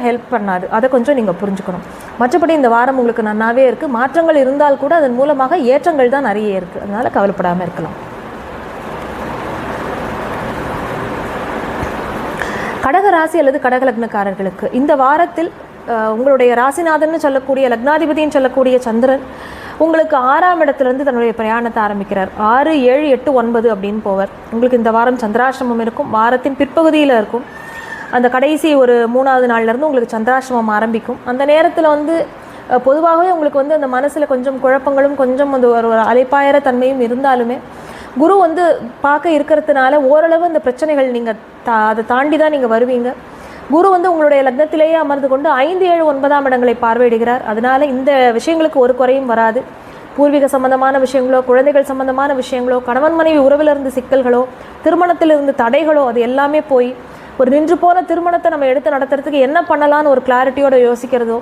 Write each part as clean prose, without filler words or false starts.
Help பண்ணாது. அதை கொஞ்சம் நீங்கள் புரிஞ்சுக்கணும். மற்றபடி இந்த வாரம் உங்களுக்கு நன்னாவே இருக்குது. மாற்றங்கள் இருந்தால் கூட அதன் மூலமாக ஏற்றங்கள் தான் நிறைய இருக்குது. அதனால் கவலைப்படாமல் இருக்கலாம். கடக ராசி அல்லது கடக லக்னக்காரர்களுக்கு இந்த வாரத்தில் உங்களுடைய ராசிநாதன் சொல்லக்கூடிய லக்னாதிபதின்னு சொல்லக்கூடிய சந்திரன் உங்களுக்கு 6ஆம் இடத்துலேருந்து தன்னுடைய பிரயாணத்தை ஆரம்பிக்கிறார். 6, 7, 8, 9 அப்படின்னு போவார். உங்களுக்கு இந்த வாரம் சந்திராசிரமம் இருக்கும். வாரத்தின் பிற்பகுதியில் இருக்கும். அந்த கடைசி ஒரு 3வது நாள்லேருந்து உங்களுக்கு சந்திராசிரமம் ஆரம்பிக்கும். அந்த நேரத்தில் பொதுவாகவே உங்களுக்கு அந்த மனசில் கொஞ்சம் குழப்பங்களும் கொஞ்சம் ஒரு அலைப்பாயிர தன்மையும் இருந்தாலுமே குரு பார்க்க இருக்கிறதுனால ஓரளவு அந்த பிரச்சனைகள் நீங்கள் அதை தாண்டி தான் நீங்கள் வருவீங்க. குரு உங்களுடைய லக்னத்திலேயே அமர்ந்து கொண்டு 5, 7, 9ஆம் இடங்களை பார்வையிடுகிறார். அதனால் இந்த விஷயங்களுக்கு ஒரு குறையும் வராது. பூர்வீக சம்பந்தமான விஷயங்களோ, குழந்தைகள் சம்பந்தமான விஷயங்களோ, கணவன் மனைவி உறவிலிருந்து சிக்கல்களோ, திருமணத்திலிருந்து தடைகளோ அது எல்லாமே போய் ஒரு நின்று போன திருமணத்தை நம்ம எடுத்து நடத்துறதுக்கு என்ன பண்ணலான்னு ஒரு கிளாரிட்டியோட யோசிக்கிறதோ,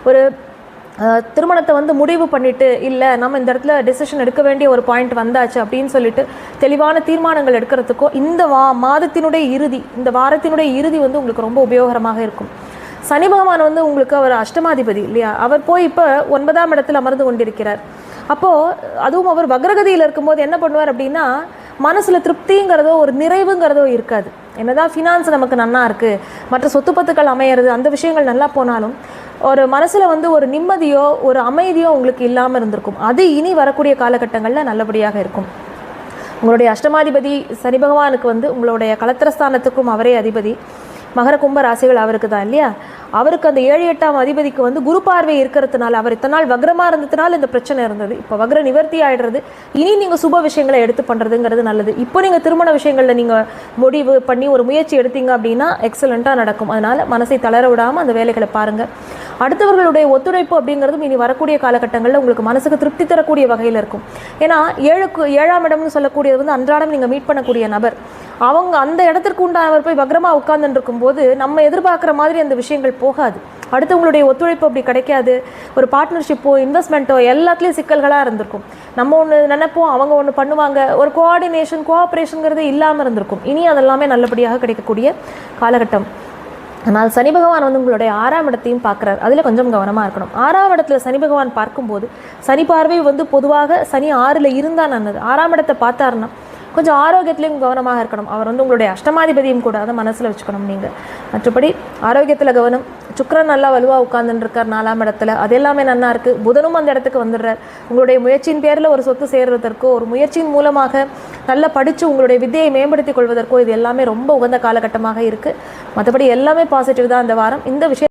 ஒரு திருமணத்தை முடிவு பண்ணிவிட்டு இல்லை நம்ம இந்த இடத்துல டெசிஷன் எடுக்க வேண்டிய ஒரு பாயிண்ட் வந்தாச்சு அப்படின்னு சொல்லிட்டு தெளிவான தீர்மானங்கள் எடுக்கிறதுக்கோ இந்த மாதத்தினுடைய இறுதி, இந்த வாரத்தினுடைய இறுதி உங்களுக்கு ரொம்ப உபயோகரமாக இருக்கும். சனி பகவான் உங்களுக்கு அவர் அஷ்டமாதிபதி இல்லையா, அவர் போய் இப்போ 9ஆம் இடத்தில் அமர்ந்து கொண்டிருக்கிறார். அப்போது அதுவும் அவர் வக்ரகதியில் இருக்கும்போது என்ன பண்ணுவார் அப்படின்னா, மனசில் திருப்திங்கிறதோ ஒரு நிறைவுங்கிறதோ இருக்காது. என்னதான் ஃபினான்ஸ் நமக்கு நல்லா இருக்குது, மற்ற சொத்து பத்துக்கள் அமையிறது, அந்த விஷயங்கள் நல்லா போனாலும் ஒரு மனசில் ஒரு நிம்மதியோ ஒரு அமைதியோ உங்களுக்கு இல்லாமல் இருந்திருக்கும். அது இனி வரக்கூடிய காலகட்டங்களில் நல்லபடியாக இருக்கும். உங்களுடைய அஷ்டமாதிபதி சனி பகவானுக்கு உங்களுடைய கலத்திரஸ்தானத்துக்கும் அவரே அதிபதி. மகர கும்ப ராசிகள் அவருக்கு தான் இல்லையா. அவருக்கு அந்த 7, 8ஆம் அதிபதிக்கு குரு பார்வை இருக்கிறதுனால, அவர் இத்தனை நாள் வக்ரமாக இருந்ததுனால இந்த பிரச்சனை இருந்தது. இப்போ வக்ர நிவர்த்தி ஆகிடுறது. இனி நீங்கள் சுப விஷயங்களை எடுத்து பண்ணுறதுங்கிறது நல்லது. இப்போ நீங்கள் திருமண விஷயங்களில் நீங்கள் முடிவு பண்ணி ஒரு முயற்சி எடுத்தீங்க அப்படின்னா எக்ஸலண்ட்டாக நடக்கும். அதனால் மனசை தளர விடாமல் அந்த வேலைகளை பாருங்கள். அடுத்தவர்களுடைய ஒத்துழைப்பு அப்படிங்கிறதும் இனி வரக்கூடிய காலகட்டங்களில் உங்களுக்கு மனசுக்கு திருப்தி தரக்கூடிய வகையில் இருக்கும். ஏன்னா 7ஆம் இடம்னு சொல்லக்கூடியது அன்றாடம் நீங்கள் மீட் பண்ணக்கூடிய நபர். அவங்க அந்த இடத்திற்கு உண்டானவர் போய் வக்ரமாக உட்கார்ந்துட்டு இருக்கும்போது நம்ம எதிர்பார்க்குற மாதிரி அந்த விஷயங்கள் போகாது. அடுத்தவங்களுடைய ஒத்துழைப்பு அப்படி கிடைக்காது. ஒரு பார்ட்னர்ஷிப்போ இன்வெஸ்ட்மெண்ட்டோ எல்லாத்துலேயும் சிக்கல்களாக இருந்திருக்கும். நம்ம ஒன்று நினைப்போம், அவங்க ஒன்று பண்ணுவாங்க. ஒரு கோஆர்டினேஷன் கோஆப்ரேஷனுங்கிறது இல்லாமல் இருந்திருக்கும். இனி அதெல்லாமே நல்லபடியாக கிடைக்கக்கூடிய காலகட்டம். ஆனால் சனி பகவான் உங்களுடைய 6ஆம் இடத்தையும் பார்க்குறார். அதில் கொஞ்சம் கவனமாக இருக்கணும். 6ஆம் இடத்துல சனி பகவான் பார்க்கும்போது சனி பார்வை பொதுவாக சனி 6ல் இருந்தால் நல்லது. 6ஆம் இடத்தை பார்த்தாருன்னா கொஞ்சம் ஆரோக்கியத்துலேயும் கவனமாக இருக்கணும். அவர் உங்களுடைய அஷ்டமாதிபதியும் கூட, அதை மனசில் வச்சுக்கணும் நீங்கள். மற்றபடி ஆரோக்கியத்தில் கவனம். சுக்கிரன் நல்லா வலுவாக உட்கார்ந்துருக்கார் 4ஆம் இடத்துல, அது எல்லாமே நல்லா இருக்குது. புதனும் அந்த இடத்துக்கு வந்துடுறார். உங்களுடைய முயற்சியின் பேரில் ஒரு சொத்து சேர்வதற்கோ, ஒரு முயற்சியின் மூலமாக நல்லா படித்து உங்களுடைய வித்தையை மேம்படுத்திக் கொள்வதற்கோ இது எல்லாமே ரொம்ப உகந்த காலகட்டமாக இருக்குது. மற்றபடி எல்லாமே பாசிட்டிவ் தான் இந்த வாரம். இந்த விஷயம்